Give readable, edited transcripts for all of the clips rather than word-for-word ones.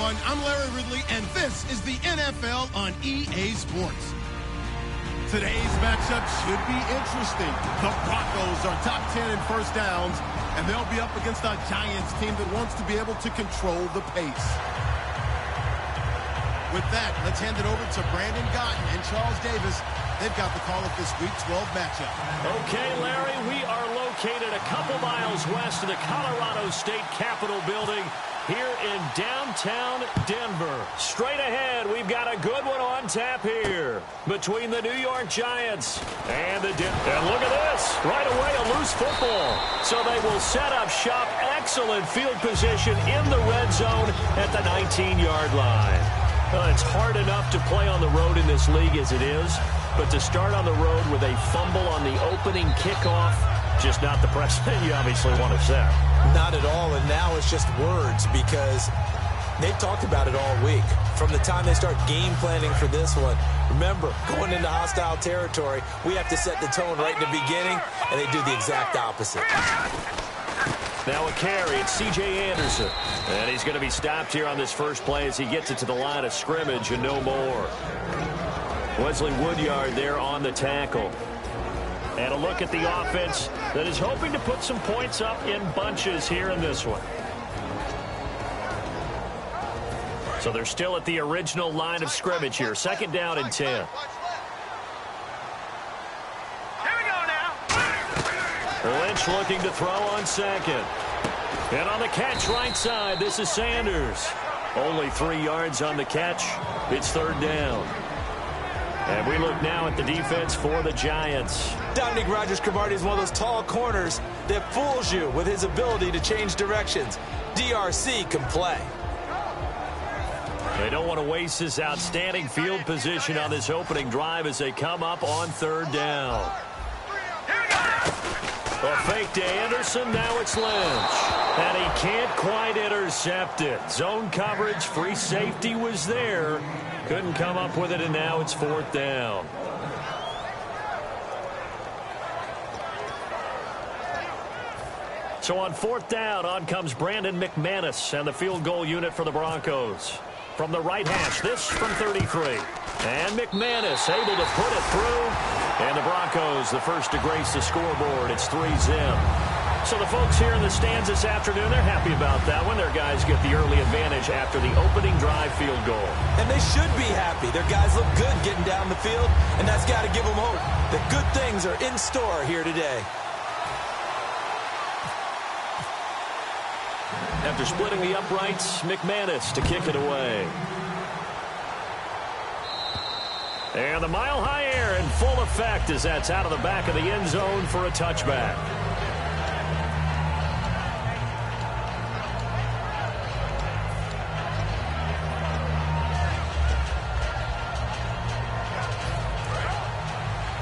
everyone. I'm Larry Ridley, and this is the NFL on EA Sports. Today's matchup should be interesting. The Broncos are top 10 in first downs, and they'll be up against a Giants team that wants to be able to control the pace. With that, let's hand it over to Brandon Gotten and Charles Davis. They've got the call of this Week 12 matchup. Okay, Larry, we are located a couple miles west of the Colorado State Capitol building here in downtown Denver. Straight ahead, we've got a good one on tap here between the New York Giants and the And look at this. Right away, a loose football. So they will set up shop. Excellent field position in the red zone at the 19-yard line. It's hard enough to play on the road in this league as it is, but to start on the road with a fumble on the opening kickoff, just not the precedent you obviously want to set. Not at all, and now it's just words because they've talked about it all week. From the time they start game planning for this one, remember, going into hostile territory, we have to set the tone right in the beginning, and they do the exact opposite. Now a carry, it's C.J. Anderson. And he's going to be stopped here on this first play as he gets it to the line of scrimmage and no more. Wesley Woodyard there on the tackle. And a look at the offense that is hoping to put some points up in bunches here in this one. So they're still at the original line of scrimmage here. Second down and 10. Lynch looking to throw on second. And on the catch right side, this is Sanders. Only 3 yards on the catch. It's third down. And we look now at the defense for the Giants. Dominique Rodgers-Cromartie is one of those tall corners that fools you with his ability to change directions. DRC can play. They don't want to waste this outstanding field position on this opening drive as they come up on third down. A fake to Anderson, now it's Lynch. And he can't quite intercept it. Zone coverage, free safety was there. Couldn't come up with it, and now it's fourth down. So on fourth down, on comes Brandon McManus and the field goal unit for the Broncos. From the right hash, this from 33. And McManus able to put it through. And the Broncos, the first to grace the scoreboard. It's 3-0. So the folks here in the stands this afternoon, they're happy about that one. Their guys get the early advantage after the opening drive field goal. And they should be happy. Their guys look good getting down the field, and that's got to give them hope that good things are in store here today. After splitting the uprights, McManus to kick it away. And the mile-high air in full effect as that's out of the back of the end zone for a touchback.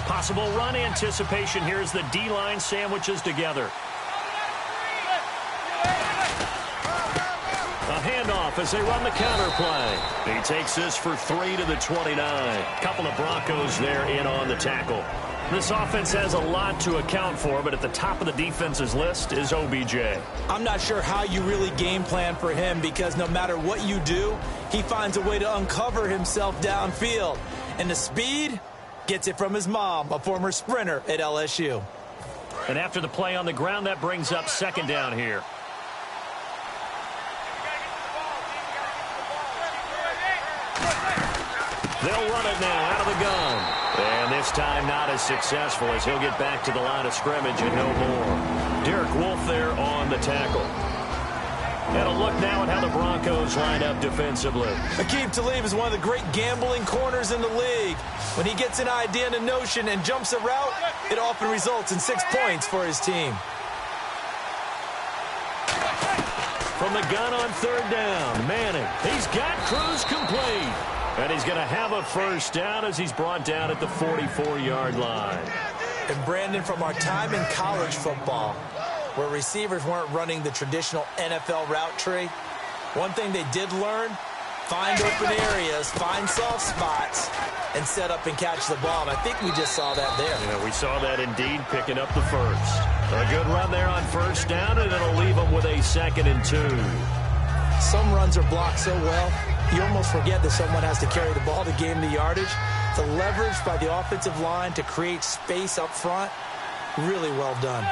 Possible run anticipation here as the D-line sandwiches together. A handoff as they run the counter play. He takes this for 3 to the 29. Couple of Broncos there in on the tackle. This offense has a lot to account for, but at the top of the defense's list is OBJ. I'm not sure how you really game plan for him because no matter what you do, he finds a way to uncover himself downfield. And the speed gets it from his mom, a former sprinter at LSU. And after the play on the ground, that brings up second down here. They'll run it now out of the gun. And this time not as successful as he'll get back to the line of scrimmage and no more. Derek Wolfe there on the tackle. And a look now at how the Broncos line up defensively. Aqib Talib is one of the great gambling corners in the league. When he gets an idea and a notion and jumps a route, it often results in 6 points for his team. From the gun on third down, Manning. He's got Cruz complete. And he's going to have a first down as he's brought down at the 44-yard line. And Brandon, from our time in college football, where receivers weren't running the traditional NFL route tree, one thing they did learn, find open areas, find soft spots, and set up and catch the ball. And I think we just saw that there. Yeah, we saw that indeed, picking up the first. A good run there on first down, and it'll leave them with a 2nd and 2. Some runs are blocked so well, you almost forget that someone has to carry the ball to gain the yardage. The leverage by the offensive line to create space up front, really well done.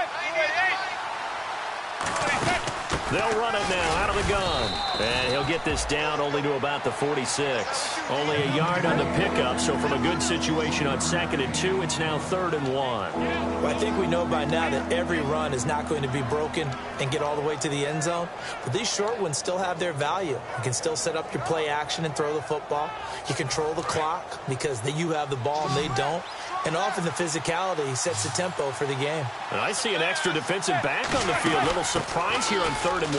They'll run it now out of the gun. And he'll get this down only to about the 46. Only a yard on the pickup, so from a good situation on 2nd and 2, it's now 3rd and 1. Well, I think we know by now that every run is not going to be broken and get all the way to the end zone. But these short ones still have their value. You can still set up your play action and throw the football. You control the clock because you have the ball and they don't. And often the physicality sets the tempo for the game. And I see an extra defensive back on the field. Little surprise here on 3rd and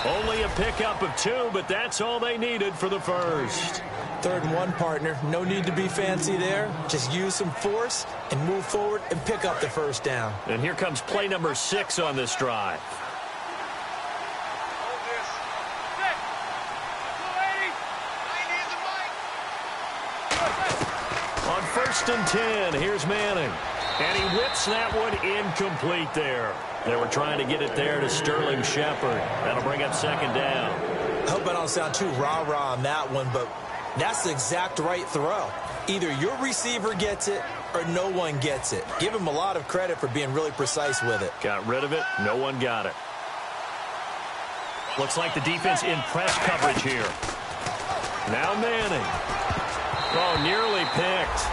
1. Only a pickup of 2, but that's all they needed for the first. 3rd and 1, partner. No need to be fancy there. Just use some force and move forward and pick up the first down. And here comes play number 6 on this drive. On 1st and 10, here's Manning. And he whips that one incomplete there. They were trying to get it there to Sterling Shepard. That'll bring up 2nd down. I hope I don't sound too rah-rah on that one, but that's the exact right throw. Either your receiver gets it or no one gets it. Give him a lot of credit for being really precise with it. Got rid of it. No one got it. Looks like the defense in press coverage here. Now Manning. Oh, nearly picked.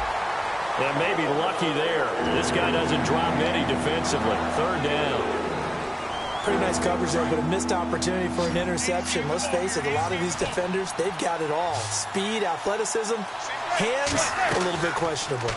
And maybe lucky there. This guy doesn't drop any defensively. 3rd down. Pretty nice coverage there, but a missed opportunity for an interception. Let's face it, a lot of these defenders, they've got it all. Speed, athleticism, hands, a little bit questionable.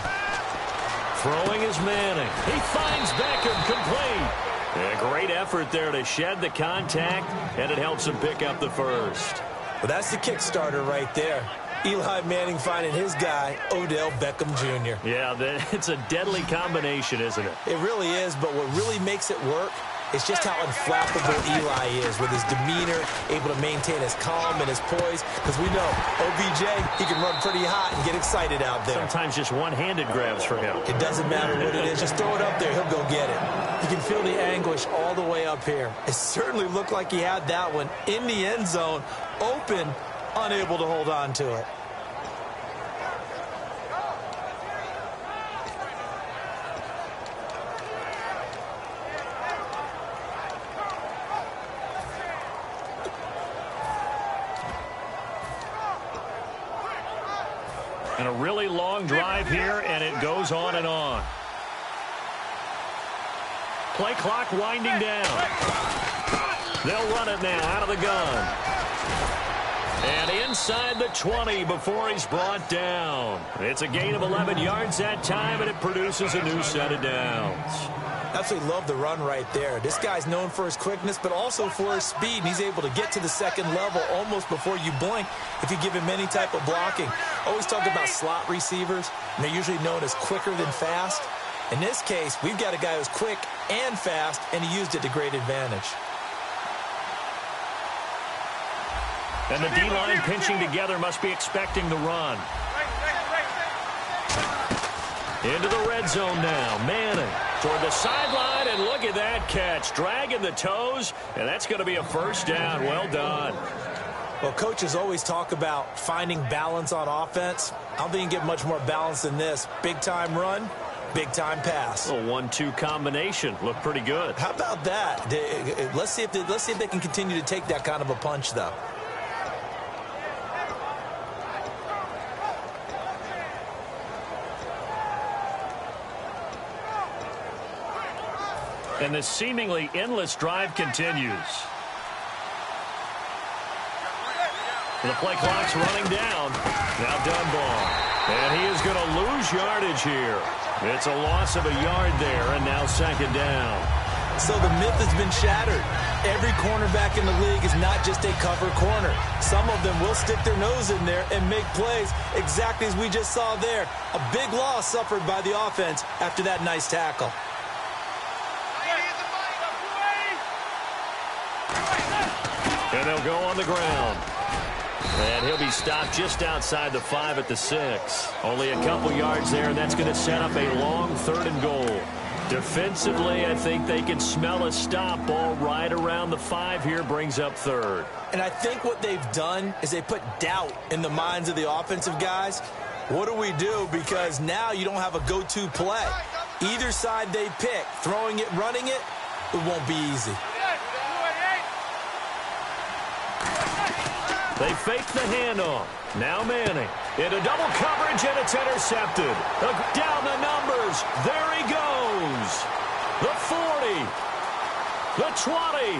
Throwing is Manning. He finds Beckham complete. And a great effort there to shed the contact, and it helps him pick up the first. Well, that's the Kickstarter right there. Eli Manning finding his guy, Odell Beckham Jr. Yeah, it's a deadly combination, isn't it? It really is, but what really makes it work is just how unflappable Eli is with his demeanor, able to maintain his calm and his poise. Because we know, OBJ, he can run pretty hot and get excited out there. Sometimes just one-handed grabs for him. It doesn't matter what it is. Just throw it up there. He'll go get it. You can feel the anguish all the way up here. It certainly looked like he had that one in the end zone, open, unable to hold on to it. And a really long drive here, and it goes on and on. Play clock winding down. They'll run it now out of the gun. And inside the 20 before he's brought down. It's a gain of 11 yards that time, and it produces a new set of downs. Absolutely love the run right there. This guy's known for his quickness, but also for his speed. And he's able to get to the 2nd level almost before you blink if you give him any type of blocking. Always talk about slot receivers, and they're usually known as quicker than fast. In this case, we've got a guy who's quick and fast, and he used it to great advantage. And the D-line pinching together must be expecting the run. Into the red zone now. Manning toward the sideline, and look at that catch. Dragging the toes, and that's going to be a first down. Well done. Well, coaches always talk about finding balance on offense. I don't think you can get much more balance than this. Big-time run, big-time pass. A 1-2 combination. Looked pretty good. How about that? Let's see if they can continue to take that kind of a punch, though. And the seemingly endless drive continues. The play clock's running down. Now Dunbar. And he is going to lose yardage here. It's a loss of a yard there, and now 2nd down. So the myth has been shattered. Every cornerback in the league is not just a cover corner. Some of them will stick their nose in there and make plays exactly as we just saw there. A big loss suffered by the offense after that nice tackle. And they'll go on the ground. And he'll be stopped just outside the 5 at the 6. Only a couple yards there, and that's going to set up a long 3rd and goal. Defensively, I think they can smell a stop. Ball right around the 5 here, brings up third. And I think what they've done is they put doubt in the minds of the offensive guys. What do we do? Because now you don't have a go-to play. Either side they pick, throwing it, running it, it won't be easy. They fake the handoff. Now Manning into double coverage, and it's intercepted. Down the numbers. There he goes. The 40. The 20.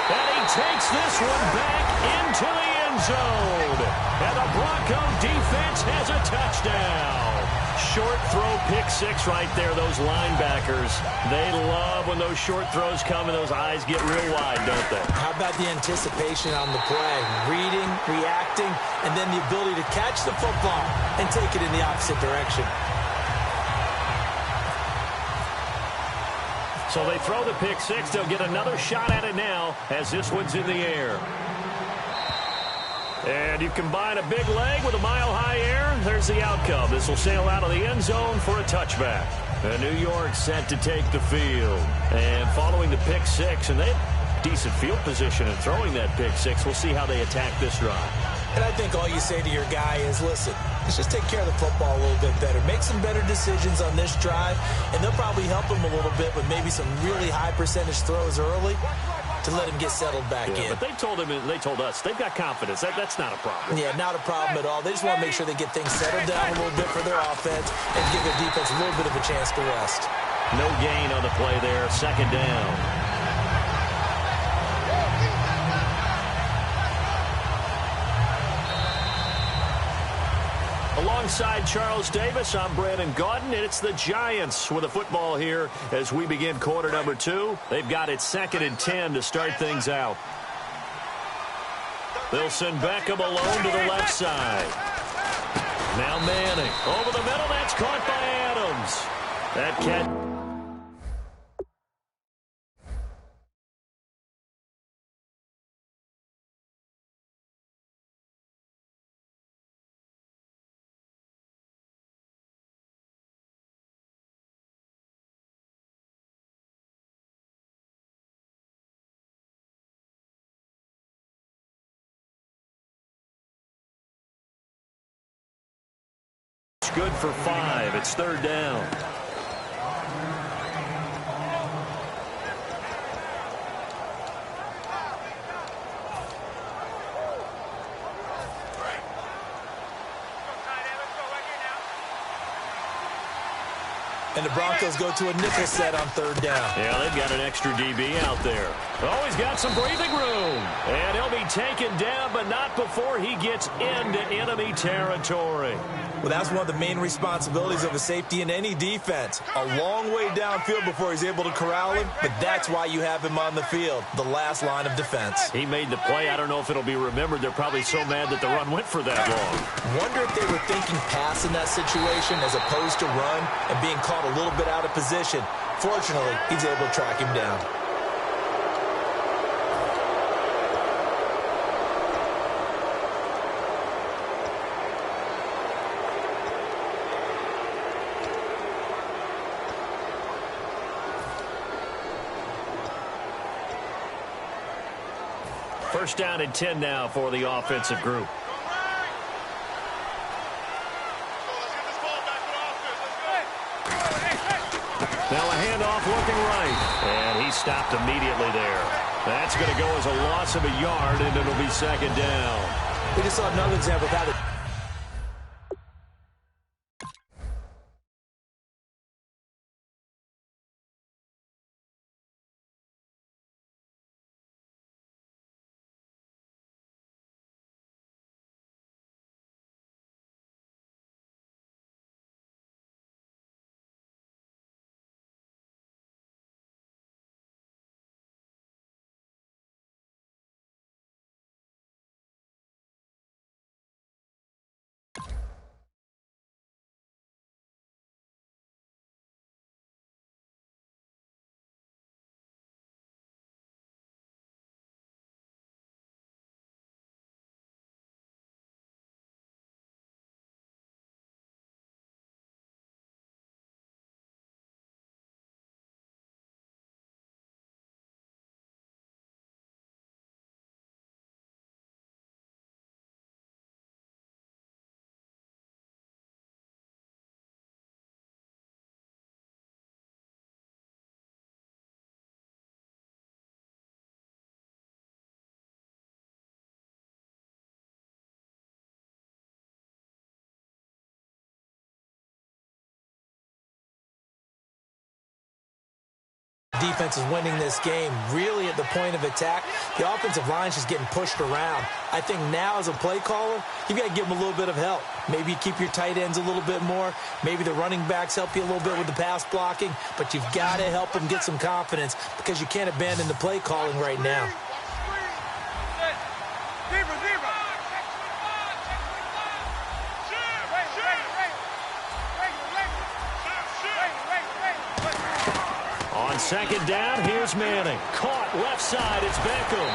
And he takes this one back into the end zone. And the Bronco defense has a touchdown. Short throw, pick six right there. Those linebackers, they love when those short throws come and those eyes get real wide, don't they? How about the anticipation on the play? Reading, reacting, and then the ability to catch the football and take it in the opposite direction. So they throw the pick six. They'll get another shot at it now as this one's in the air. And you combine a big leg with a mile-high air, there's the outcome. This will sail out of the end zone for a touchback. And New York set to take the field. And following the pick six, and they have decent field position in throwing that pick six. We'll see how they attack this drive. And I think all you say to your guy is, listen, let's just take care of the football a little bit better. Make some better decisions on this drive, and they'll probably help him a little bit with maybe some really high percentage throws early to let him get settled back in. But they told us, they've got confidence. That's not a problem. Yeah, not a problem at all. They just want to make sure they get things settled down a little bit for their offense and give their defense a little bit of a chance to rest. No gain on the play there. Second down. Alongside Charles Davis, I'm Brandon Gaudin, and it's the Giants with the football here as we begin quarter number 2. They've got it 2nd and 10 to start things out. They'll send Beckham alone to the left side. Now Manning over the middle. That's caught by Adams. That catch. Good for 5. It's third down. And the Broncos go to a nickel set on third down. Yeah, they've got an extra DB out there. Oh, he's got some breathing room. And he'll be taken down, but not before he gets into enemy territory. Well, that's one of the main responsibilities of a safety in any defense. A long way downfield before he's able to corral him, but that's why you have him on the field, the last line of defense. He made the play. I don't know if it'll be remembered. They're probably so mad that the run went for that long. Wonder if they were thinking pass in that situation as opposed to run and being caught a little bit out of position. Fortunately, he's able to track him down. First down and 10 now for the offensive group. Now a handoff looking right. And he stopped immediately there. That's going to go as a loss of a yard, and it'll be second down. We just saw another example of how defense is winning this game, really at the point of attack, the offensive line is just getting pushed around. I think now as a play caller, you've got to give them a little bit of help. Maybe you keep your tight ends a little bit more. Maybe the running backs help you a little bit with the pass blocking. But you've got to help them get some confidence because you can't abandon the play calling right now. On second down, here's Manning. Caught left side, it's Beckham.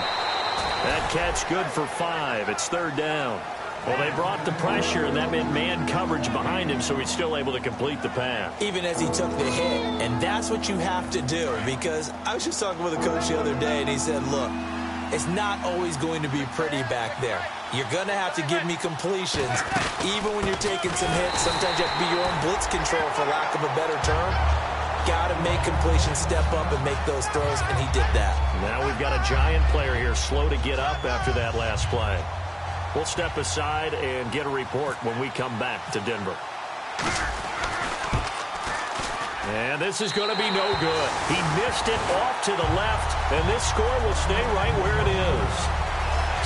That catch good for 5. It's third down. Well, they brought the pressure, and that meant man coverage behind him, so he's still able to complete the pass. Even as he took the hit, and that's what you have to do, because I was just talking with a coach the other day, and he said, look, it's not always going to be pretty back there. You're going to have to give me completions, even when you're taking some hits. Sometimes you have to be your own blitz control, for lack of a better term. Got to make completions, step up, and make those throws, and he did that. Now we've got a Giant player here slow to get up after that last play. We'll step aside and get a report when we come back to Denver. And this is going to be no good. He missed it off to the left, and this score will stay right where it is.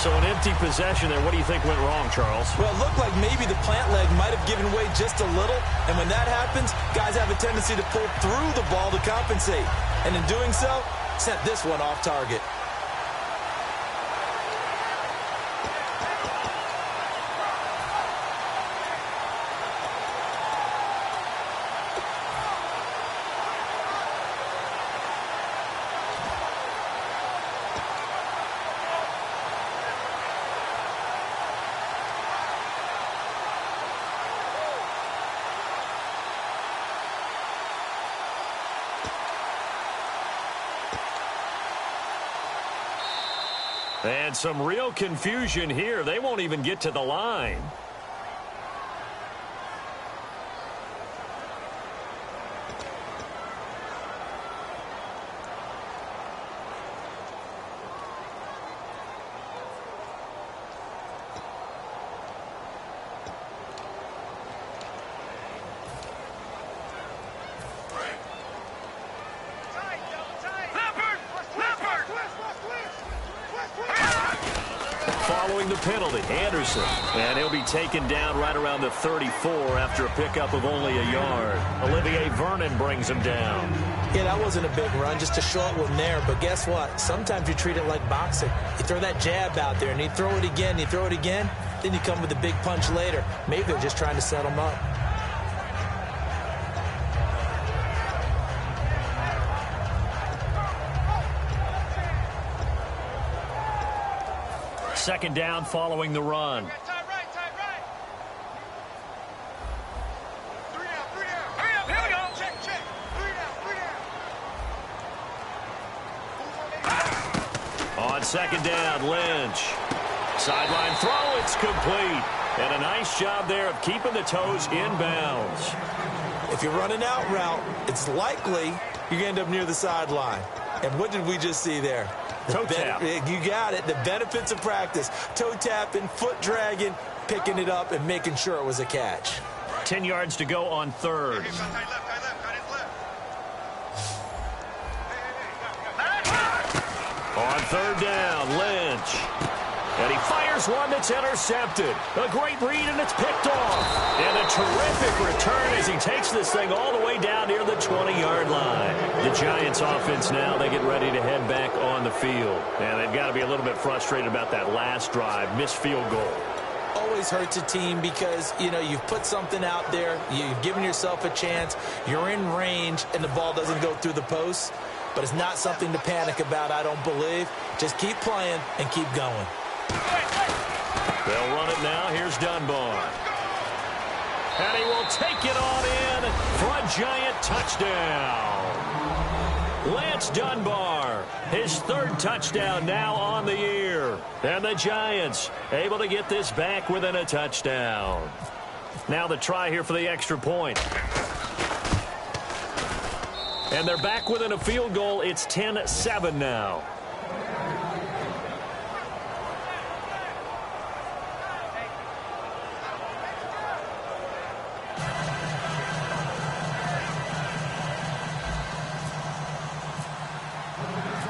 So an empty possession there. What do you think went wrong, Charles? Well, it looked like maybe the plant leg might have given way just a little. And when that happens, guys have a tendency to pull through the ball to compensate. And in doing so, sent this one off target. And some real confusion here. They won't even get to the line. Following the penalty, Anderson. And he'll be taken down right around the 34 after a pickup of only a yard. Olivier Vernon brings him down. Yeah, that wasn't a big run, just a short one there. But guess what? Sometimes you treat it like boxing. You throw that jab out there, and you throw it again, you throw it again, then you come with a big punch later. Maybe they're just trying to set him up. Second down following the run. On second down, Lynch. Sideline throw, it's complete. And a nice job there of keeping the toes inbounds. If you're running out route, it's likely you're going to end up near the sideline. And what did we just see there? Toe tap. You got it. The benefits of practice. Toe tapping, foot dragging, picking it up, and making sure it was a catch. 10 yards to go on third. On third down, Lynch. And he fires one that's intercepted. A great read, and it's picked off. And a terrific return as he takes this thing all the way down near the 20-yard line. The Giants offense now, they get ready to head back on the field. And they've got to be a little bit frustrated about that last drive, missed field goal. Always hurts a team because, you know, you've put something out there, you've given yourself a chance, you're in range, and the ball doesn't go through the post. But it's not something to panic about, I don't believe. Just keep playing and keep going. They'll run it now. Here's Dunbar. And he will take it on in for a Giant touchdown. Lance Dunbar, his third touchdown now on the year. And the Giants able to get this back within a touchdown. Now the try here for the extra point. And they're back within a field goal. It's 10-7 now.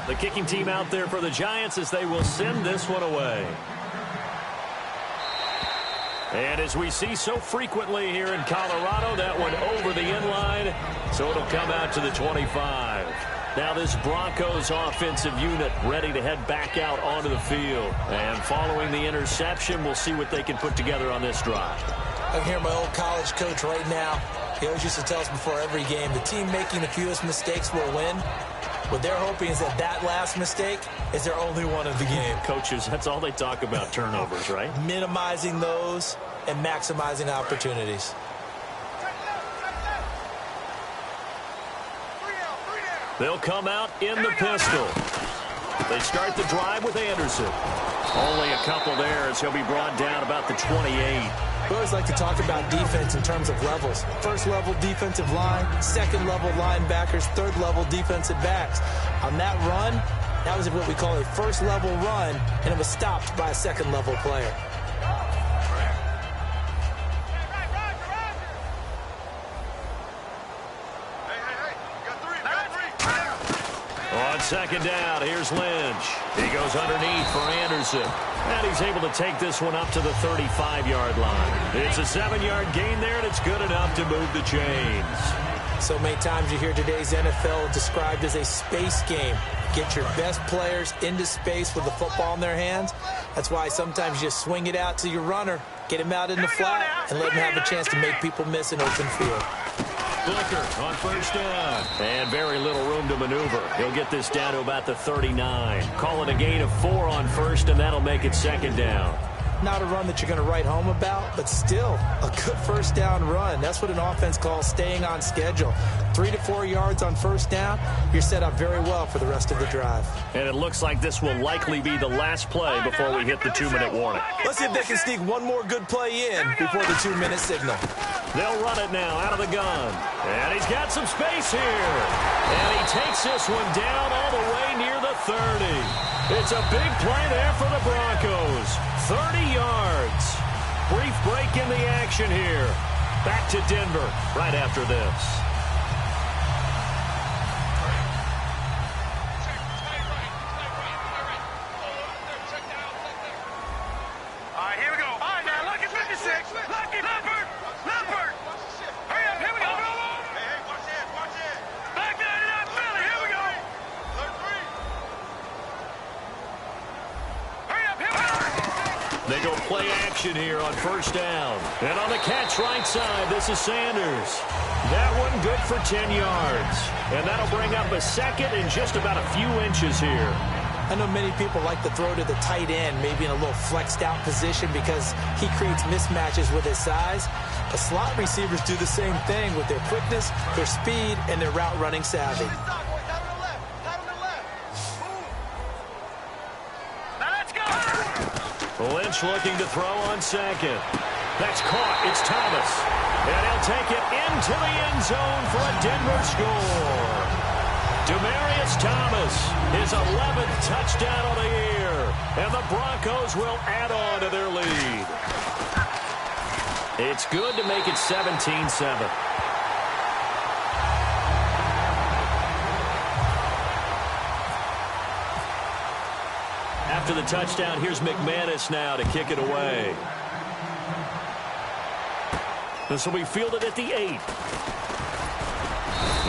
The kicking team out there for the Giants as they will send this one away. And as we see so frequently here in Colorado, that one over the inline, so it'll come out to the 25. Now this Broncos offensive unit ready to head back out onto the field. And following the interception, we'll see what they can put together on this drive. I can hear my old college coach right now. He always used to tell us before every game, the team making the fewest mistakes will win. What they're hoping is that last mistake is their only one of the game. Coaches, that's all they talk about, turnovers, right? Minimizing those and maximizing opportunities. They'll come out in the pistol. They start the drive with Anderson. Only a couple there as he'll be brought down about the 28. We always like to talk about defense in terms of levels. First level defensive line, second level linebackers, third level defensive backs. On that run, that was what we call a first level run, and it was stopped by a second level player. On second down, here's Lynch. He goes underneath for Anderson. And he's able to take this one up to the 35-yard line. It's a 7-yard gain there, and it's good enough to move the chains. So many times you hear today's NFL described as a space game. Get your best players into space with the football in their hands. That's why sometimes you just swing it out to your runner, get him out in the flat, and let him have a chance to make people miss an open field. Booker on first down. And very little room to maneuver. He'll get this down to about the 39. Call it a gain of 4 on first, and that'll make it second down. Not a run that you're going to write home about, but still a good first down run. That's what an offense calls staying on schedule. 3 to 4 yards on first down, you're set up very well for the rest of the drive. And it looks like this will likely be the last play before we hit the 2-minute warning. Let's see if they can sneak one more good play in before the 2-minute signal. They'll run it now out of the gun. And he's got some space here. And he takes this one down all the way near the 30. It's a big play there for the Broncos. 30 yards. Brief break in the action here. Back to Denver right after this. They go play action here on first down. And on the catch right side, this is Sanders. That one good for 10 yards. And that'll bring up a second in just about a few inches here. I know many people like to throw to the tight end, maybe in a little flexed out position because he creates mismatches with his size. The slot receivers do the same thing with their quickness, their speed, and their route running savvy. Lynch looking to throw on second. That's caught. It's Thomas. And he'll take it into the end zone for a Denver score. Demaryius Thomas, his 11th touchdown of the year. And the Broncos will add on to their lead. It's good to make it 17-7. After the touchdown, here's McManus now to kick it away. This will be fielded at the 8.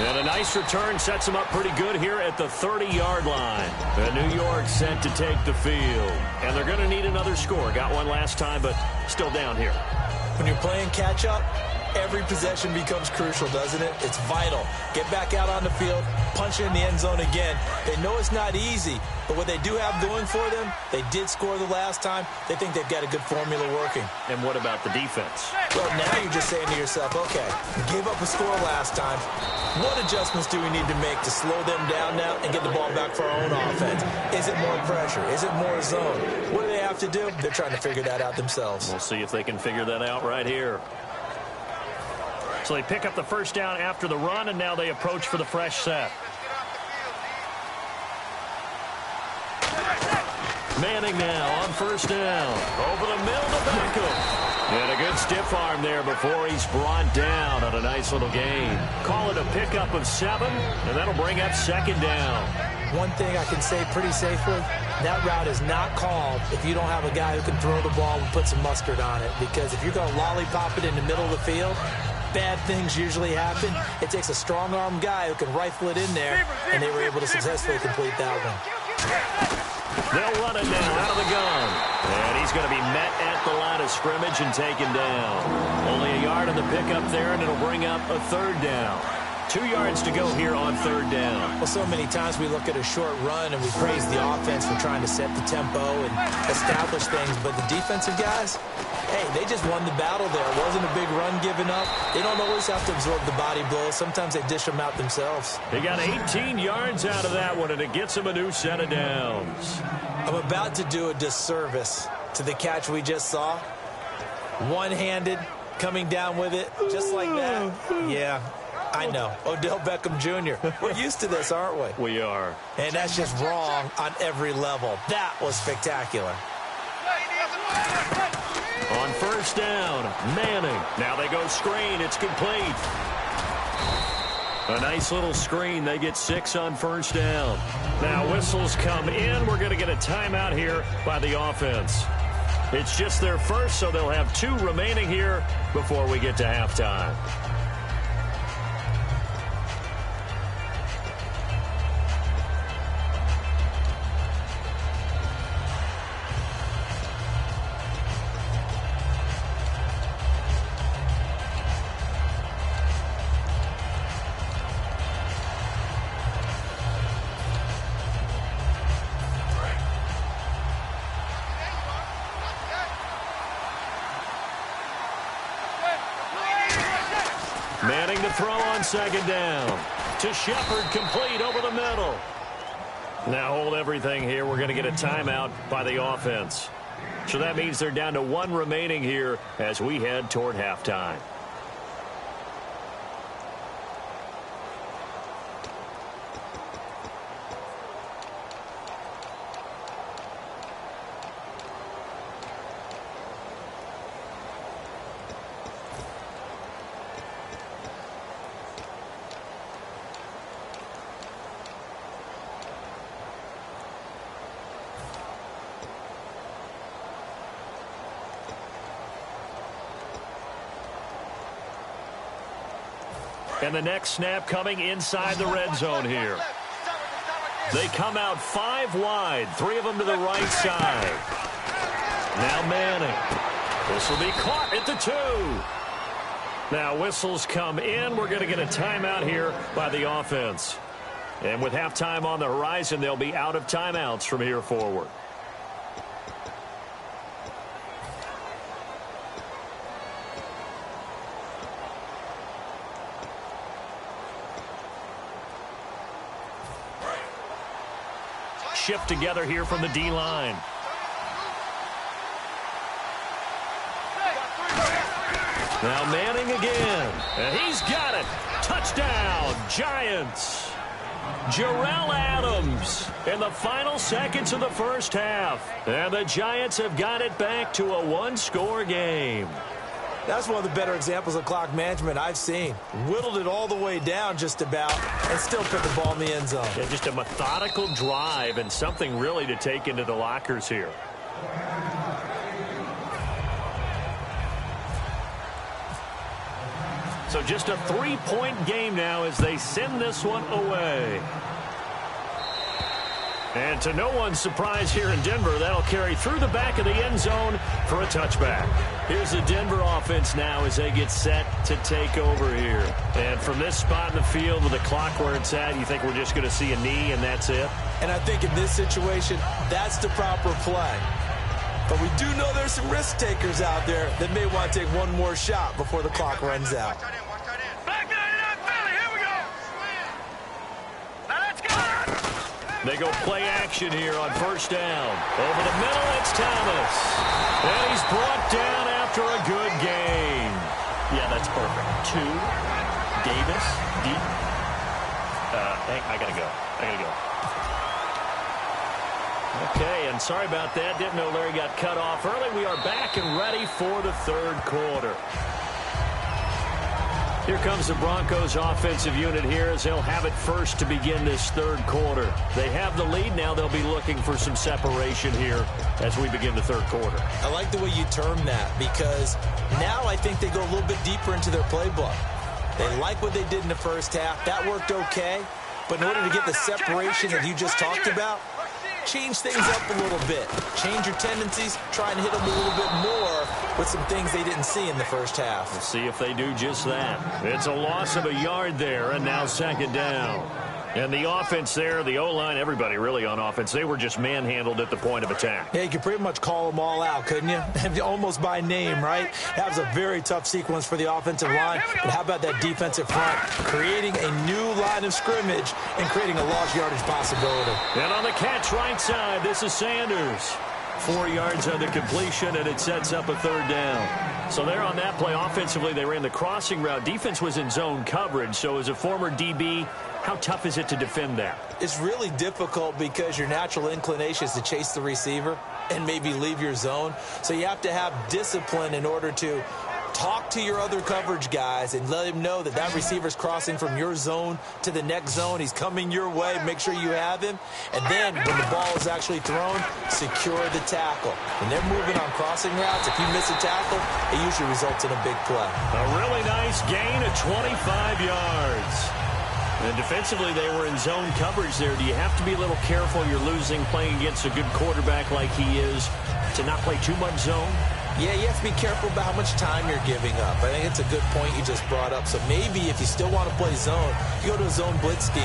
And a nice return sets him up pretty good here at the 30-yard line. And New York set to take the field. And they're going to need another score. Got one last time, but still down here. When you're playing catch-up, every possession becomes crucial, doesn't it? It's vital. Get back out on the field, punch it in the end zone again. They know it's not easy, but what they do have going for them, they did score the last time. They think they've got a good formula working. And what about the defense? Well, now you're just saying to yourself, okay, we gave up a score last time. What adjustments do we need to make to slow them down now and get the ball back for our own offense? Is it more pressure? Is it more zone? What do they have to do? They're trying to figure that out themselves. We'll see if they can figure that out right here. So they pick up the first down after the run, and now they approach for the fresh set. Manning now on first down. Over the middle to Beckham. And a good stiff arm there before he's brought down on a nice little gain. Call it a pickup of 7, and that'll bring up second down. One thing I can say pretty safely, that route is not called if you don't have a guy who can throw the ball and put some mustard on it. Because if you're going to lollipop it in the middle of the field, bad things usually happen. It takes a strong-arm guy who can rifle it in there, and they were able to successfully complete that one. They'll run it now out of the gun. And he's going to be met at the line of scrimmage and taken down. Only a yard on the pickup there, and it'll bring up a third down. 2 yards to go here on third down. Well, so many times we look at a short run and we praise the offense for trying to set the tempo and establish things. But the defensive guys, hey, they just won the battle there. It wasn't a big run given up. They don't always have to absorb the body blows. Sometimes they dish them out themselves. They got 18 yards out of that one, and it gets them a new set of downs. I'm about to do a disservice to the catch we just saw. One-handed, coming down with it, just like that. Yeah. I know. Odell Beckham Jr. We're used to this, aren't we? We are. And that's just wrong on every level. That was spectacular. On first down, Manning. Now they go screen. It's complete. A nice little screen. They get 6 on first down. Now whistles come in. We're going to get a timeout here by the offense. It's just their first, so they'll have 2 remaining here before we get to halftime. Manning to throw on second down. To Shepard, complete over the middle. Now hold everything here. We're going to get a timeout by the offense. So that means they're down to 1 remaining here as we head toward halftime. And the next snap coming inside the red zone here. They come out 5 wide, 3 of them to the right side. Now Manning. This will be caught at the 2. Now whistles come in. We're going to get a timeout here by the offense. And with halftime on the horizon, they'll be out of timeouts from here forward. Shift together here from the D-line. Now Manning again. And he's got it. Touchdown, Giants. Jarrell Adams in the final seconds of the first half. And the Giants have got it back to a 1-score game. That's one of the better examples of clock management I've seen. Whittled it all the way down just about and still put the ball in the end zone. Yeah, just a methodical drive and something really to take into the lockers here. So just a 3-point game now as they send this one away. And to no one's surprise here in Denver, that'll carry through the back of the end zone for a touchback. Here's the Denver offense now as they get set to take over here. And from this spot in the field with the clock where it's at, you think we're just going to see a knee and that's it? And I think in this situation, that's the proper play. But we do know there's some risk takers out there that may want to take one more shot before the clock runs out. They go play action here on first down. Over the middle, it's Thomas. And he's brought down after a good gain. Yeah, that's perfect. 2, Davis, deep. Hey, I got to go. Okay, and sorry about that. Didn't know Larry got cut off early. We are back and ready for the third quarter. Here comes the Broncos offensive unit here as they'll have it first to begin this third quarter. They have the lead. Now they'll be looking for some separation here as we begin the third quarter. I like the way you term that because now I think they go a little bit deeper into their playbook. They like what they did in the first half. That worked okay. But in order to get the separation that you just talked about, change things up a little bit. Change your tendencies. Try and hit them a little bit more with some things they didn't see in the first half. We'll see if they do just that. It's a loss of a yard there, and now second down. And the offense there, the O-line, everybody really on offense, they were just manhandled at the point of attack. Yeah, you could pretty much call them all out, couldn't you? Almost by name, right? That was a very tough sequence for the offensive line. But how about that defensive front creating a new line of scrimmage and creating a lost yardage possibility? And on the catch right side, this is Sanders. 4 yards on the completion, and it sets up a third down. So there on that play, offensively, they ran the crossing route. Defense was in zone coverage, so as a former DB, how tough is it to defend that? It's really difficult because your natural inclination is to chase the receiver and maybe leave your zone. So you have to have discipline in order to talk to your other coverage guys and let him know that that receiver's crossing from your zone to the next zone. He's coming your way. Make sure you have him. And then when the ball is actually thrown, secure the tackle. When they're moving on crossing routes, if you miss a tackle, it usually results in a big play. A really nice gain of 25 yards. And defensively, they were in zone coverage there. Do you have to be a little careful? You're losing playing against a good quarterback like he is to not play too much zone? Yeah, you have to be careful about how much time you're giving up. I think it's a good point you just brought up. So maybe if you still want to play zone, you go to a zone blitz scheme.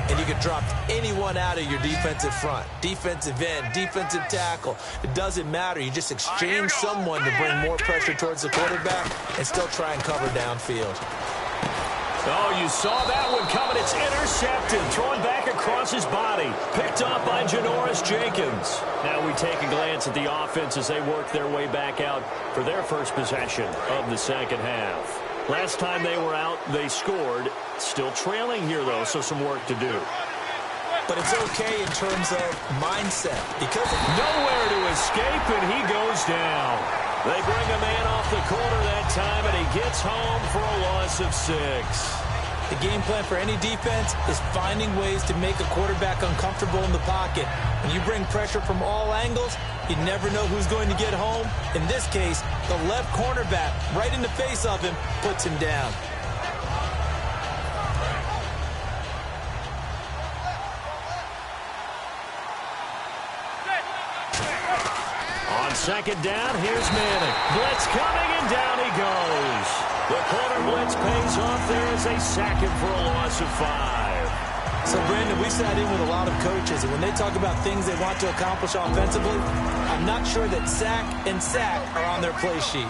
And you can drop anyone out of your defensive front. Defensive end, defensive tackle. It doesn't matter. You just exchange someone to bring more pressure towards the quarterback and still try and cover downfield. Oh, you saw that one coming. It's intercepted. Thrown back across his body. Picked off by Janoris Jenkins. Now we take a glance at the offense as they work their way back out for their first possession of the second half. Last time they were out, they scored. Still trailing here, though, so some work to do. But it's okay in terms of mindset. Because nowhere to escape, and he goes down. They bring a man off the corner that time, and he gets home for a loss of 6. The game plan for any defense is finding ways to make a quarterback uncomfortable in the pocket. When you bring pressure from all angles, you never know who's going to get home. In this case, the left cornerback, right in the face of him, puts him down. Second down, here's Manning. Blitz coming, and down he goes. The corner blitz pays off there as they sack him for a loss of 5. So, Brandon, we sat in with a lot of coaches, and when they talk about things they want to accomplish offensively, I'm not sure that sack and sack are on their play sheet.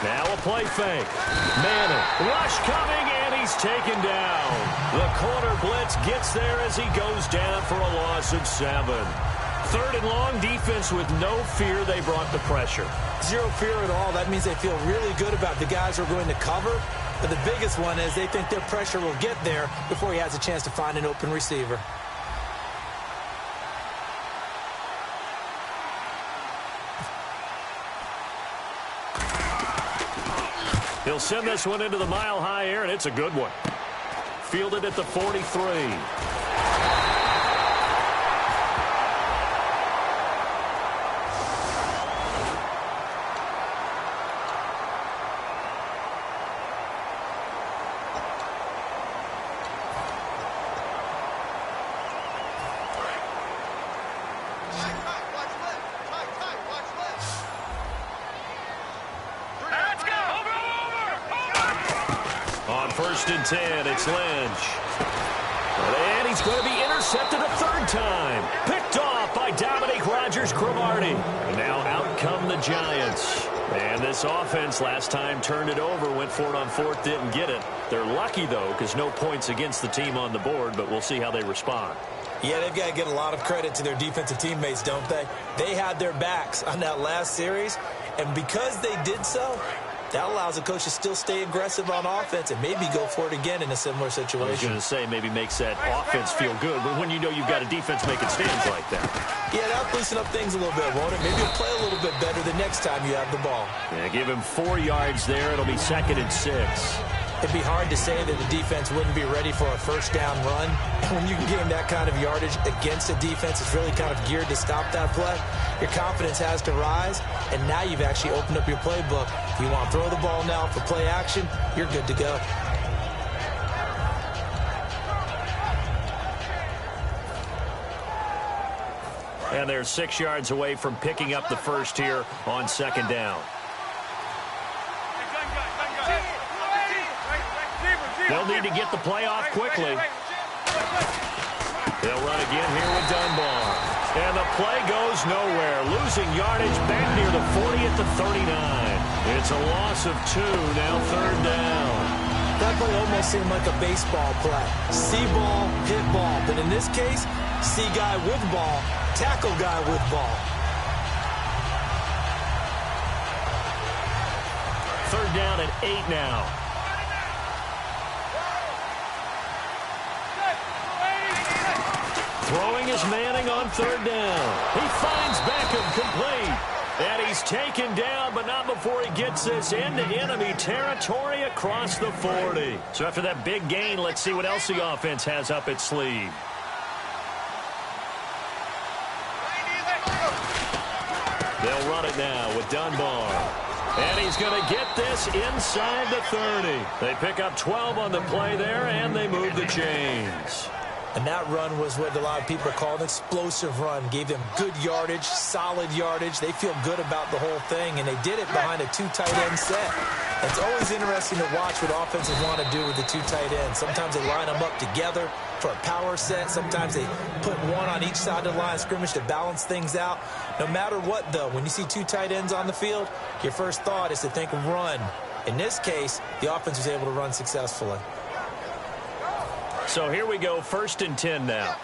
Now a play fake. Manning, rush coming, and he's taken down. The corner blitz gets there as he goes down for a loss of 7. Third and long, defense with no fear. They brought the pressure. Zero fear at all. That means they feel really good about the guys who are going to cover. But the biggest one is they think their pressure will get there before he has a chance to find an open receiver. He'll send this one into the mile-high air, and it's a good one. Fielded at the 43. First and 10, it's Lynch. And he's going to be intercepted a third time. Picked off by Dominique Rodgers-Cromartie. And now out come the Giants. And this offense last time turned it over, went for it on fourth, didn't get it. They're lucky, though, because no points against the team on the board, but we'll see how they respond. Yeah, they've got to get a lot of credit to their defensive teammates, don't they? They had their backs on that last series, and because they did so, That allows the coach to still stay aggressive on offense and maybe go for it again in a similar situation. I was going to say maybe makes that offense feel good, but when you know you've got a defense making stands like that. Yeah, that'll loosen up things a little bit, won't it? Maybe you'll play a little bit better the next time you have the ball. Yeah, give him 4 yards there. It'll be 2nd and 6. It'd be hard to say that the defense wouldn't be ready for a first down run. And when you can gain that kind of yardage against a defense that's really kind of geared to stop that play, your confidence has to rise, and now you've actually opened up your playbook. If you want to throw the ball now for play action, you're good to go. And they're 6 yards away from picking up the first here on 2nd down. They'll need to get the play off quickly. They'll run again here with Dunbar. And the play goes nowhere. Losing yardage back near the 40 at the 39. It's a loss of 2, now 3rd down. That play almost seemed like a baseball play. See ball, hit ball. But in this case, see guy with ball, tackle guy with ball. 3rd down at 8 now. Throwing is Manning on 3rd down. He finds Beckham complete. And he's taken down, but not before he gets this into enemy territory across the 40. So after that big gain, let's see what else the offense has up its sleeve. They'll run it now with Dunbar. And he's going to get this inside the 30. They pick up 12 on the play there, and they move the chains. And that run was what a lot of people call an explosive run. Gave them good yardage, solid yardage. They feel good about the whole thing, and they did it behind a 2 tight end set. It's always interesting to watch what offenses want to do with the 2 tight ends. Sometimes they line them up together for a power set. Sometimes they put one on each side of the line of scrimmage to balance things out. No matter what, though, when you see 2 tight ends on the field, your first thought is to think run. In this case, the offense was able to run successfully. So here we go, 1st and 10 now.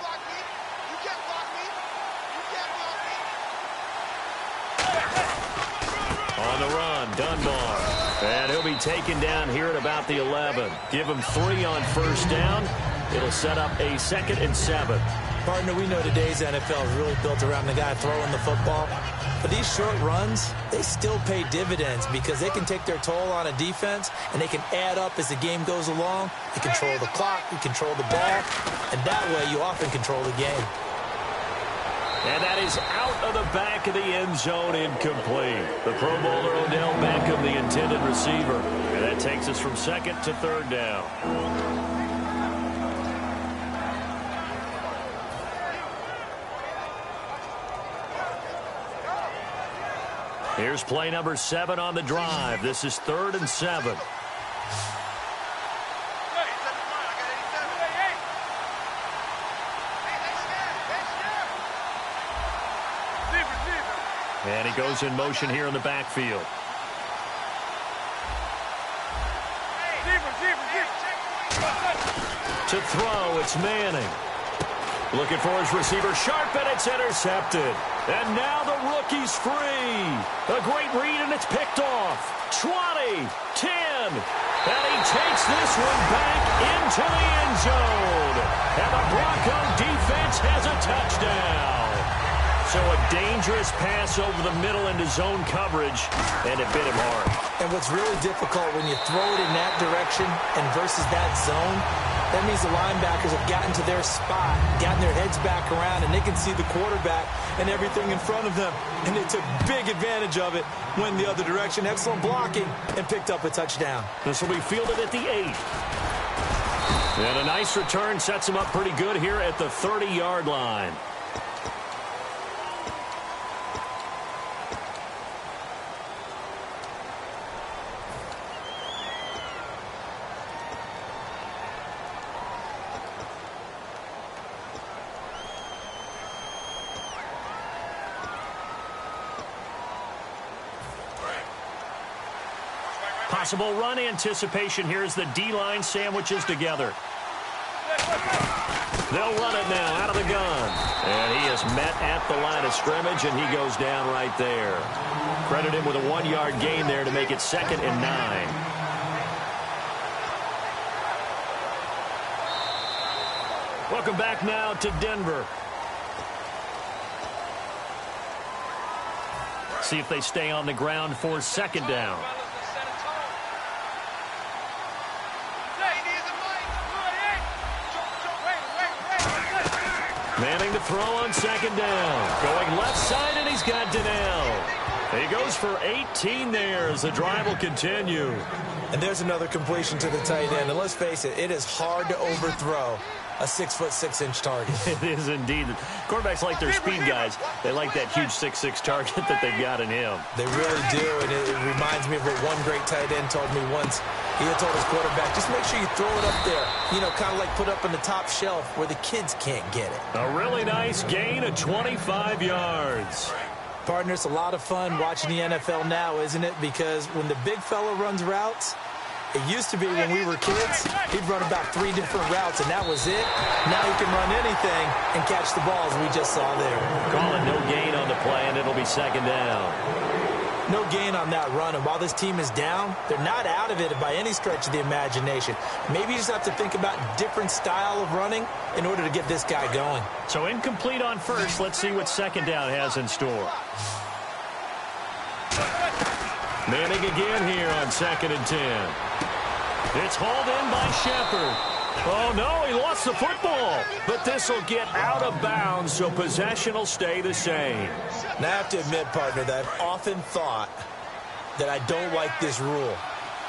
On the run, Dunbar. And he'll be taken down here at about the 11. Give him 3 on 1st down. It'll set up a 2nd and 7. Partner, we know today's NFL is really built around the guy throwing the football. But these short runs, they still pay dividends because they can take their toll on a defense, and they can add up as the game goes along. You control the clock, you control the ball, and that way you often control the game. And that is out of the back of the end zone, incomplete. The Pro Bowler Odell Beckham, the intended receiver. And that takes us from 2nd to 3rd down. Here's play number 7 on the drive. This is 3rd and 7. And he goes in motion here in the backfield. To throw, it's Manning. Looking for his receiver, sharp, and it's intercepted. And now the rookie's free. A great read, and it's picked off. 20, 10, and he takes this one back into the end zone. And the Bronco defense has a touchdown. So a dangerous pass over the middle into zone coverage, and it bit him hard. And what's really difficult when you throw it in that direction and versus that zone, that means the linebackers have gotten to their spot, gotten their heads back around, and they can see the quarterback and everything in front of them. And they took big advantage of it, went the other direction, excellent blocking, and picked up a touchdown. This will be fielded at the 8. And a nice return sets him up pretty good here at the 30-yard line. Possible run anticipation here as the D-line sandwiches together. They'll run it now out of the gun. And he is met at the line of scrimmage, and he goes down right there. Credit him with a 1-yard gain there to make it 2nd and 9. Welcome back now to Denver. See if they stay on the ground for 2nd down. Manning to throw on 2nd down. Going left side, and he's got Donnell. He goes for 18 there as the drive will continue. And there's another completion to the tight end. And let's face it, it is hard to overthrow a 6'6" target. It is indeed. Quarterbacks like their speed guys. They like that huge 6'6" target that they've got in him. They really do, and it reminds me of what one great tight end told me once. He had told his quarterback, just make sure you throw it up there. You know, kind of like put up on the top shelf where the kids can't get it. A really nice gain of 25 yards. Partner, it's a lot of fun watching the NFL now, isn't it? Because when the big fella runs routes, it used to be when we were kids, he'd run about 3 different routes, and that was it. Now he can run anything and catch the ball, as we just saw there. Calling no gain on the play, and it'll be 2nd down. No gain on that run, and while this team is down, they're not out of it by any stretch of the imagination. Maybe you just have to think about different style of running in order to get this guy going. So incomplete on first. Let's see what 2nd down has in store. Manning again here on 2nd and 10. It's hauled in by Shepard. Oh, no, he lost the football. But this will get out of bounds, so possession will stay the same. Now, I have to admit, partner, that I've often thought that I don't like this rule,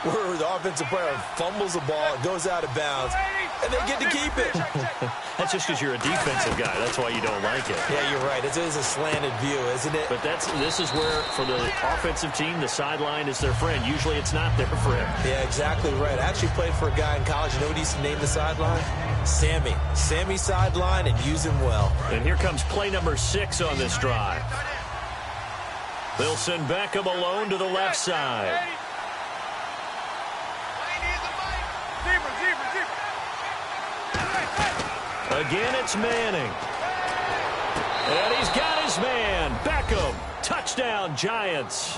where the offensive player fumbles the ball, it goes out of bounds, and they get to keep it. That's just because you're a defensive guy. That's why you don't like it. Yeah, you're right. It is a slanted view, isn't it? But this is where, for the offensive team, the sideline is their friend. Usually it's not their friend. Yeah, exactly right. I actually played for a guy in college. You know what he used to name the sideline? Sammy. Sammy sideline, and use him well. And here comes play number 6 on this drive. They'll send Beckham alone to the left side. Again, it's Manning. And he's got his man. Beckham. Touchdown, Giants.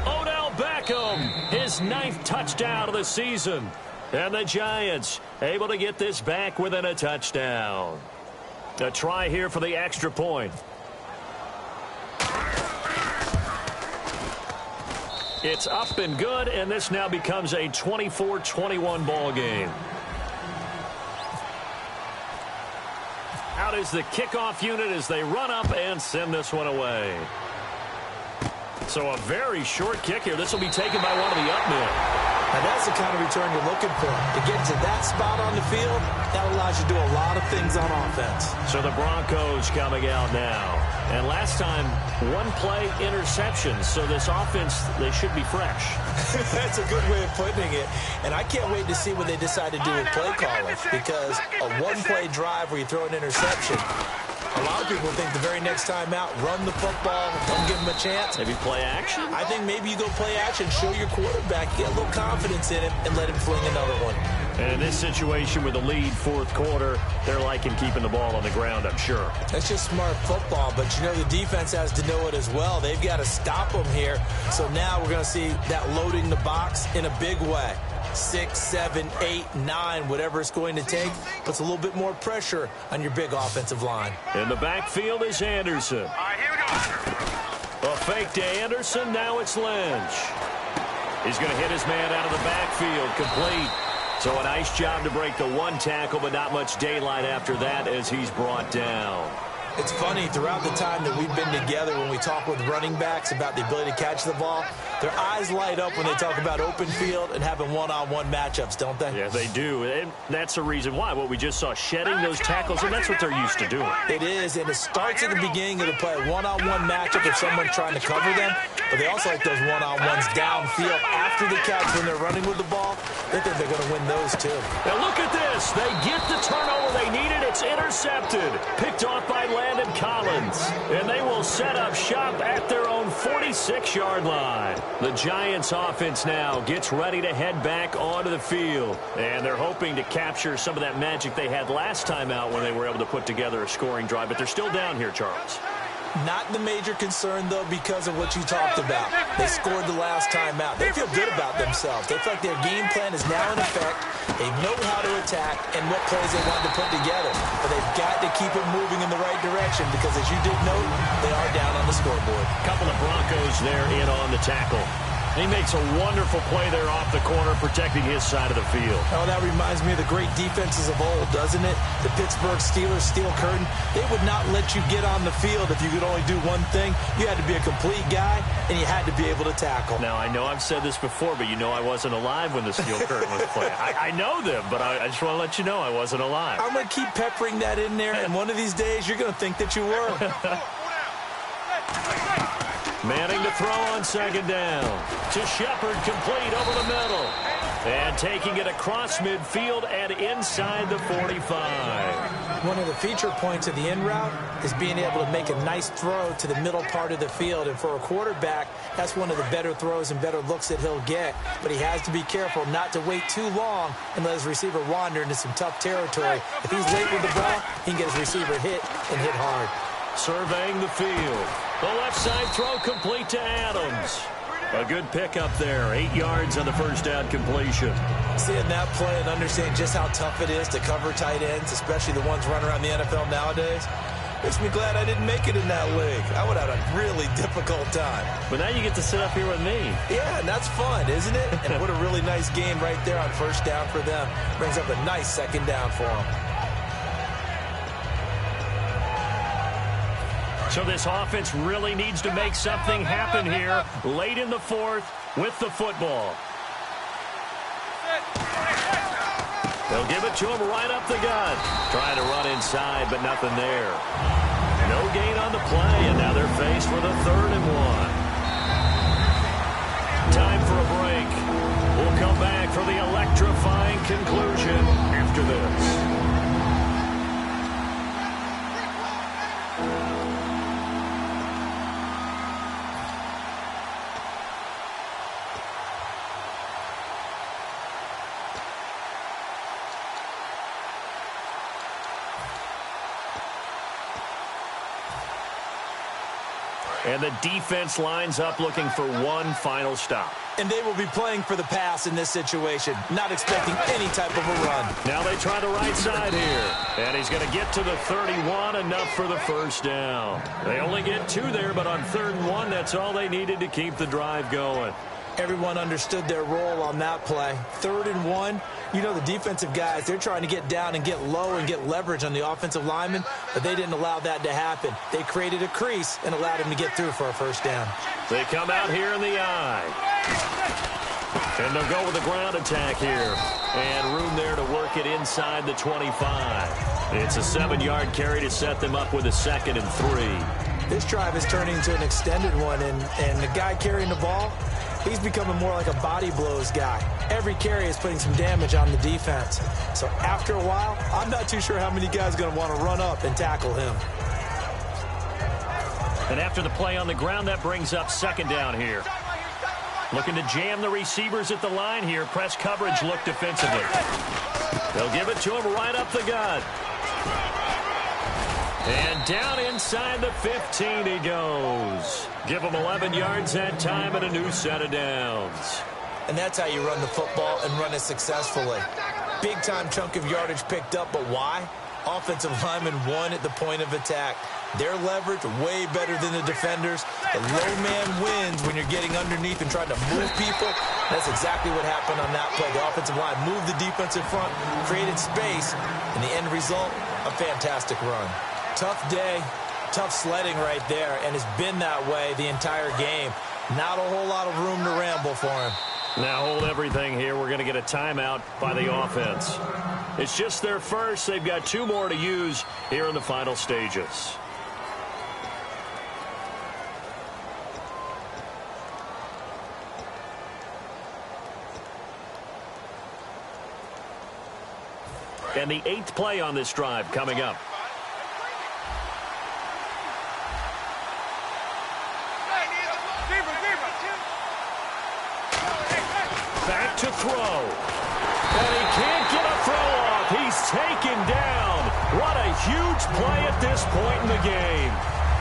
Odell Beckham, his 9th touchdown of the season. And the Giants able to get this back within a touchdown. A try here for the extra point. It's up and good, and this now becomes a 24-21 ball game. Out is the kickoff unit as they run up and send this one away. So a very short kick here. This will be taken by one of the up men. Now that's the kind of return you're looking for. To get to that spot on the field, that allows you to do a lot of things on offense. So the Broncos coming out now. And last time, 1 play interception. So this offense, they should be fresh. That's a good way of putting it. And I can't wait to see what they decide to do with play calling. Because a 1-play drive where you throw an interception, a lot of people think the very next time out, run the football, don't give him a chance. Maybe play action? I think maybe you go play action, show your quarterback, get a little confidence in him, and let him fling another one. And in this situation with the lead 4th quarter, they're liking keeping the ball on the ground, I'm sure. That's just smart football, but you know the defense has to know it as well. They've got to stop them here. So now we're going to see that loading the box in a big way. 6, 7, 8, 9, whatever it's going to take, puts a little bit more pressure on your big offensive line. In the backfield is Anderson. All right, here we go. A fake to Anderson, now it's Lynch. He's going to hit his man out of the backfield, complete. So a nice job to break the 1 tackle, but not much daylight after that as he's brought down. It's funny, throughout the time that we've been together, when we talk with running backs about the ability to catch the ball, their eyes light up when they talk about open field and having one-on-one matchups, don't they? Yeah, they do. And that's the reason why. What we just saw, shedding those tackles, and that's what they're used to doing. It is, and it starts at the beginning of the play, one-on-one matchup if someone's trying to cover them, but they also like those one-on-ones downfield after the catch when they're running with the ball. They think they're going to win those, too. Now look at this. They get the turnover they needed. It's intercepted. Picked off by Landon Collins. And they will set up shop at their own 46. 36-yard line. The Giants offense now gets ready to head back onto the field. And they're hoping to capture some of that magic they had last time out when they were able to put together a scoring drive. But they're still down here, Charles. Not the major concern, though, because of what you talked about. They scored the last time out. They feel good about themselves. They feel like their game plan is now in effect. They know how to attack and what plays they want to put together. But they've got to keep it moving in the right direction because, as you did note, they are down on the scoreboard. A couple of Broncos there in on the tackle. He makes a wonderful play there off the corner, protecting his side of the field. Oh, that reminds me of the great defenses of old, doesn't it? The Pittsburgh Steelers steel curtain. They would not let you get on the field if you could only do one thing. You had to be a complete guy, and you had to be able to tackle. Now, I know I've said this before, but you know I wasn't alive when the steel curtain was playing. I know them, but I just want to let you know I wasn't alive. I'm going to keep peppering that in there, and one of these days you're going to think that you were. Manning to throw on second down. To Shepard, complete over the middle. And taking it across midfield and inside the 45. One of the feature points of the in route is being able to make a nice throw to the middle part of the field. And for a quarterback, that's one of the better throws and better looks that he'll get. But he has to be careful not to wait too long and let his receiver wander into some tough territory. If he's late with the ball, he can get his receiver hit and hit hard. Surveying the field. The left side throw complete to Adams. A good pickup there. 8 yards on the first down completion. Seeing that play and understanding just how tough it is to cover tight ends, especially the ones running around the NFL nowadays, makes me glad I didn't make it in that league. I would have had a really difficult time. But now you get to sit up here with me. Yeah, and that's fun, isn't it? And what a really nice game right there on first down for them. Brings up a nice second down for them. So this offense really needs to make something happen here late in the fourth with the football. They'll give it to him right up the gut. Trying to run inside, but nothing there. No gain on the play, and now they're faced with a 3rd and 1. Time for a break. We'll come back for the electrifying conclusion after this. And the defense lines up looking for one final stop. And they will be playing for the pass in this situation, not expecting any type of a run. Now they try the right side here. And he's going to get to the 31, enough for the first down. They only get 2 there, but on 3rd and 1, that's all they needed to keep the drive going. Everyone understood their role on that play. 3rd and 1, you know the defensive guys, they're trying to get down and get low and get leverage on the offensive lineman, but they didn't allow that to happen. They created a crease and allowed him to get through for a first down. They come out here in the eye. And they'll go with the ground attack here. And room there to work it inside the 25. It's a 7-yard carry to set them up with a 2nd and 3. This drive is turning into an extended one, and the guy carrying the ball, he's becoming more like a body blows guy. Every carry is putting some damage on the defense. So after a while, I'm not too sure how many guys are going to want to run up and tackle him. And after the play on the ground, that brings up 2nd down here. Looking to jam the receivers at the line here. Press coverage look defensively. They'll give it to him right up the gut. And down inside the 15 he goes. Give him 11 yards that time and a new set of downs. And that's how you run the football and run it successfully. Big-time chunk of yardage picked up, but why? Offensive linemen won at the point of attack. Their leverage way better than the defenders. The low man wins when you're getting underneath and trying to move people. That's exactly what happened on that play. The offensive line moved the defensive front, created space, and the end result, a fantastic run. Tough day, tough sledding right there, and it's been that way the entire game. Not a whole lot of room to ramble for him. Now hold everything here. We're going to get a timeout by the offense. It's just their first. They've got 2 more to use here in the final stages. And the 8th play on this drive coming up. to throw. And he can't get a throw off. He's taken down. What a huge play at this point in the game.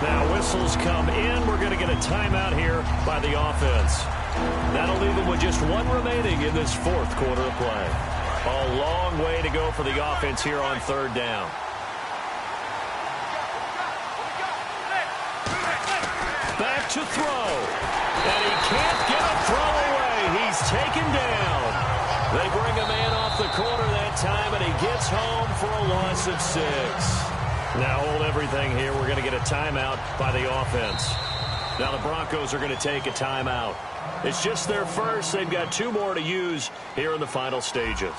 Now whistles come in. We're going to get a timeout here by the offense. That'll leave them with just one remaining in this fourth quarter of play. A long way to go for the offense here on third down. Back to throw. And he can't get a throw away. He's taken down. They bring a man off the corner that time, and he gets home for a loss of 6. Now hold everything here. We're going to get a timeout by the offense. Now the Broncos are going to take a timeout. It's just their first. They've got 2 more to use here in the final stages.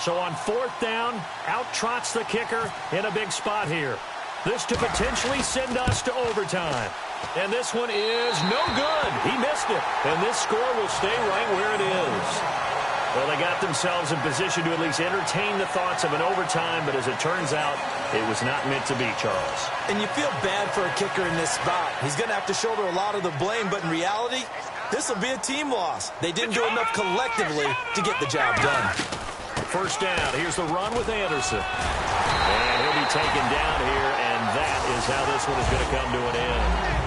So on fourth down, out trots the kicker in a big spot here. This to potentially send us to overtime. And this one is no good. He missed it. And this score will stay right where it is. Well, they got themselves in position to at least entertain the thoughts of an overtime, but as it turns out, it was not meant to be, Charles. And you feel bad for a kicker in this spot. He's going to have to shoulder a lot of the blame, but in reality, this will be a team loss. They didn't do enough collectively to get the job done. First down. Here's the run with Anderson. And he'll be taken down here, and that is how this one is going to come to an end.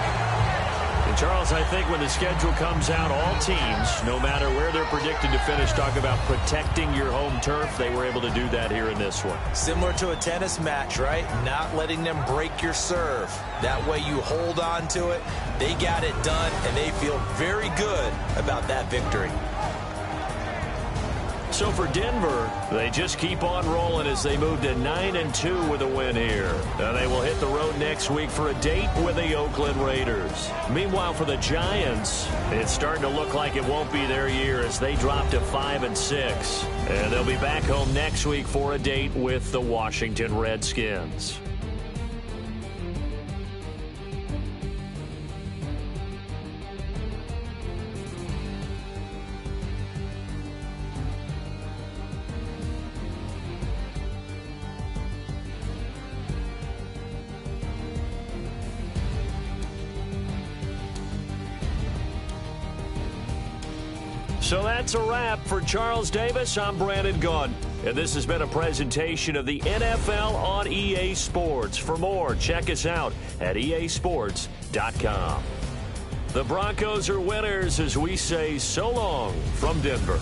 And Charles, I think when the schedule comes out, all teams, no matter where they're predicted to finish, talk about protecting your home turf. They were able to do that here in this one. Similar to a tennis match, right? Not letting them break your serve. That way you hold on to it. They got it done, and they feel very good about that victory. So for Denver, they just keep on rolling as they move to 9-2 with a win here. Now they will hit the road next week for a date with the Oakland Raiders. Meanwhile, for the Giants, it's starting to look like it won't be their year as they drop to 5-6. And they'll be back home next week for a date with the Washington Redskins. So that's a wrap. For Charles Davis, I'm Brandon Gunn. And this has been a presentation of the NFL on EA Sports. For more, check us out at easports.com. The Broncos are winners as we say so long from Denver.